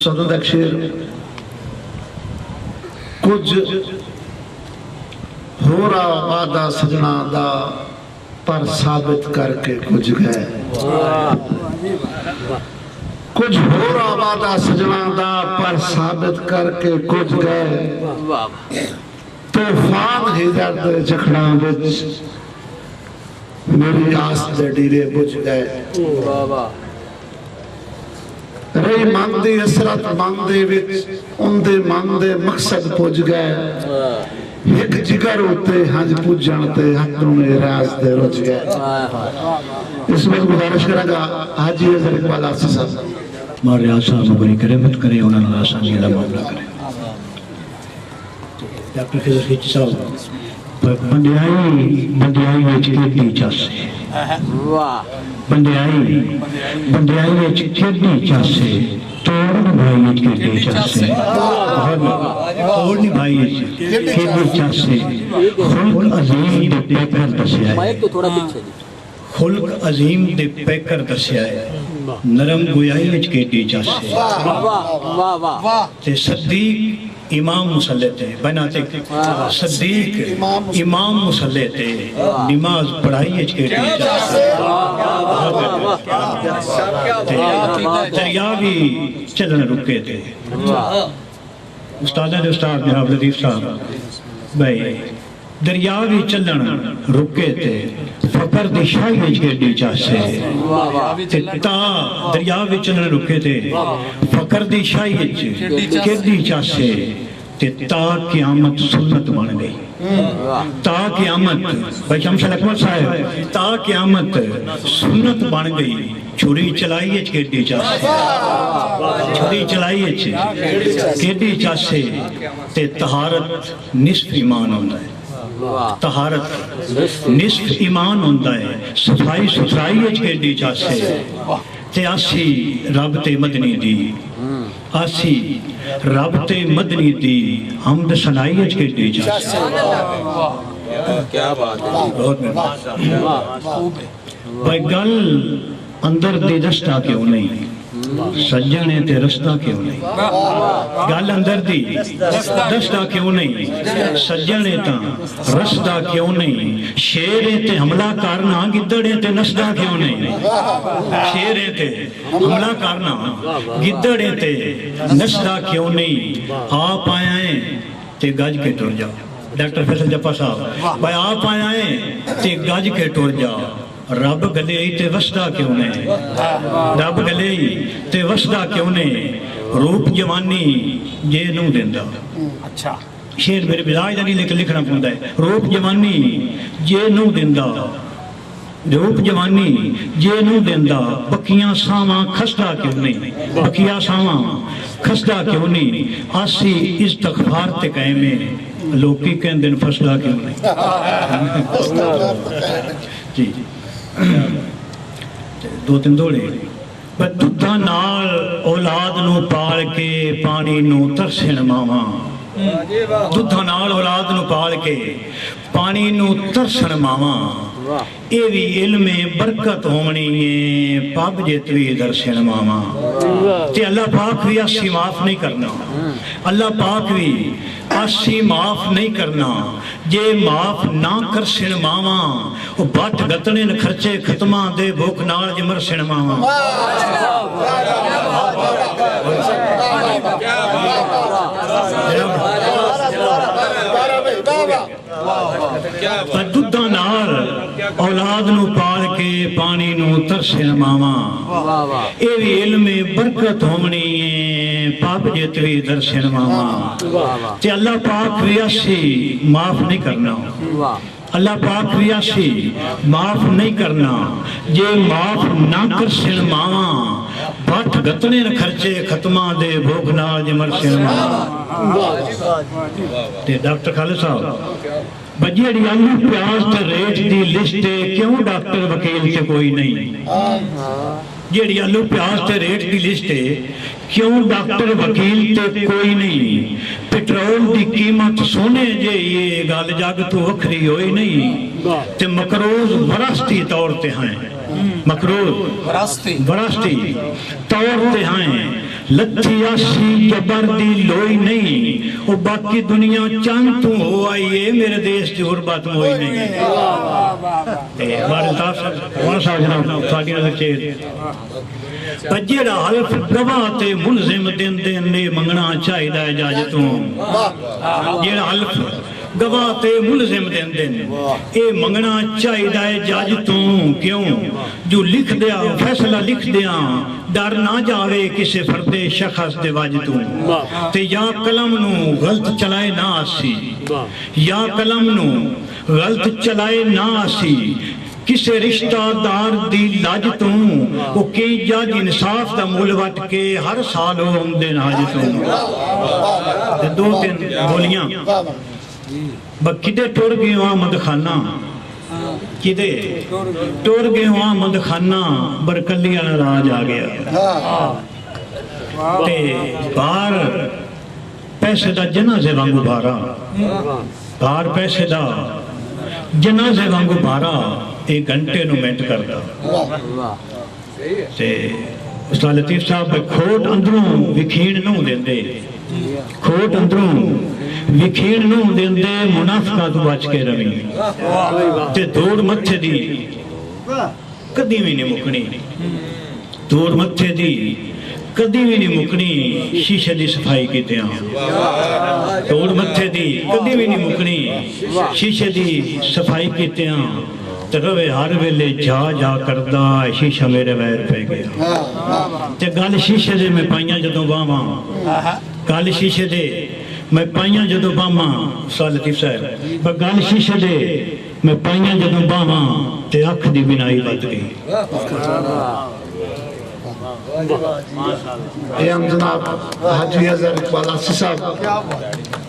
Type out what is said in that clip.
सदन शेर कुछ होरा वादा सजना दा पर साबित करके कुछ गए। कुछ होरा वादा सजना दा पर साबित करके कुछ गए। तूफान हिजर दे जखड़ा विच मेरी आस दे डीरे बुझ गए। रही मन दी असरत मन दे विच उनदे मन दे मकसद पुज गए। एक जिगर उते हज पुजण ते हथों में राज दे रुझ गए। इस वक्त गुजारिश करांगा हाजी अजहर इकबाल आसिफ साहब मारे आसा बड़ी करे मत करे उन्हां नाल आसानी दा मामला करे। डॉक्टर खिजर खिच साहब बंदियाई विच केडी चासे बंदियाई विच केडी चासे तोड़ भाई विच केडी चासे तोड़ नहीं भाई विच केडी चासे खुल्क अजीम दे पैकर दस्या माइक तो थोड़ा पीछे खुल्क अजीम दे पैकर दस्या नरम गुयाई विच केडी चासे वाह वाह वाह ते सदीक इमाम मुसल्ले थे बनाते सदीक इमाम मुसल्ले थे नमाज पढ़ाई दरिया भी चलन रुके थे। उस्ताद ने उस्ताद जनाब लतीफ साहब भाई दरिया भी चलन रुके थे फकर दी शाही विच केडी चासे ता दरिया भी चलन रुके थे फकर दी शाही विच केडी चासे ते ता क़यामत सुन्नत बन गई। ता क़यामत भाई शमशल अकमल साहब ता क़यामत सुन्नत बन गई। छुरी चलाई विच केडी चासे छुरी चलाई विच केडी चासे ते तहारत निस्फ ईमान होंदा है। तहारत निस्फ ईमान होंदा है। सफाई सुथराई विच केडी चासे ते आसी रब ते मदनी दी आसी रब ते मदनी दी हमद सनाई विच केडी चासे। क्या बात है बहुत भाई गल अंदर दे रस्ता क्यों नहीं सज्जने ते रस्ता क्यों नहीं गल अंदर दी रस्ता क्यों नहीं सज्जने ता रस्ता क्यों नहीं शेरे ते हमला करना गिद्दड़े ते नसदा क्यों नहीं शेरे ते हमला करना गिद्दड़े ते नसदा क्यों नहीं आप आया है ते गज के टुर जाओ। डॉक्टर फैसल जप्पा साहब भाई आप आया है ते गज के टुर जाओ। रब गले ते वसदा क्यों ने रब गले ते वसदा क्यों ने रूप जवानी जे नू देंदा। अच्छा शेर मेरे बिलाज दा नहीं लेकिन लिखना पौंदा है। रूप जवानी जे नू देंदा रूप जवानी जे नू देंदा बकियां सावां खसदा क्यों नहीं बकिया सावां खसदा क्यों नहीं आसी इस्तगफार ते कायमे लोकी कहंदे न फसदा क्यों नहीं जी दो तीन दौड़े पर दुधा नाल औलाद नू पाल के पानी नू तरसण मावा दुधा नाल औलाद नू पाल के पानी नू तरसण मावा ये भी इल्मे बरकत होनी है पब जे तवी दर्शन मावा ते अल्लाह पाक भी आसी माफ नहीं करना। अल्लाह पाक भी आसी माफ नहीं करना जे माफ ना कर सिण मावा वो बट गतने न खर्चे खत्मा दे भूख नाल जमर सिण मावा। दुधा नाल औलाद नू पाल के पानी नू तरसण मावा ये भी इल्मे बरकत होनी है पाप जे तवी दर्शन मावा ते अल्लाह पाक भी आसी माफ नहीं करना। अल्लाह पाक भी आसी माफ नहीं करना जे माफ ना कर सिण मावा बट गतने न खर्चे खत्मा दे भूख नाल जमर सिण मावा। ते डॉक्टर खालिद साहब बजेड़ी आलू प्याज ते रेट दी लिस्ट क्यों डॉक्टर वकील से कोई नहीं जेड़ी आलू प्याज ते रेट की लिस्ट है क्यों डॉक्टर वकील ते कोई नहीं पेट्रोल की कीमत सोने जे ये गल जग तो वखरी होई नहीं ते मकरूज वरासती तौर ते हैं मकरूर वरासती तौर ते हैं लथी आसी जबर दी लोई नहीं वो बाकी दुनिया चंद तू हो आई है मेरे देश की गुरबत होई नहीं ते हमारे साहब जनाब साडी नजर च पर जेड़ा हल्फ गवाह ते मुलजिम देंदे ने मंगना चाहिदा है जज तू जेड़ा हल्फ गवाह ते मुलजिम देंदे ने ए मंगना चाहिदा है जज तू क्यों जो लिख दिया फैसला लिख दिया डर ना जावे किसी फर्दे शख्स दे वज तू ते या कलम नू गलत चलाए ना आसी या कलम नू गलत चलाए ना आसी किसे रिश्तेदार दी लज तू वो के जज इंसाफ दा मुल वट के हर साल आउंदे नाज तू ते दो तीन बोलियां किदे टुर गए आमद खाना किदे टुर गए आमद खाना बरकली वाला राज आ गया ते बाहर पैसे दा जनाजे वांगू भारा बाहर पैसे दा जनाजे वांगू भारा एक घंटे नु मिनट करदा ते उस्ताद लतीफ साहब खोट अंदरों विखीण नू देंदे खोट अंदरों विखीण नू देंदे मुनाफिका तो बच के रवी ते दौड़ मत्थे दी कदी भी नहीं मुकनी दौड़ मत्थे दी कदी भी नहीं मुकनी शीशे दी सफाई कीतियां दौड़ मत्थे दी कदी भी नहीं मुकनी शीशे दी सफाई कीतियां ते रवे हर वेले जा जा करदा शीशा मेरे वैर पे गया ते गल शीशे दे मैं पाइयां जदों बावां गल शीशे दे मैं पाइयां जदों बावां उस्ताद लतीफ साहब पर गल शीशे दे मैं पाइयां जदों बावां ते अख दी बिनाई बच गई जनाब हाजी अजहर इकबाल आसी साहब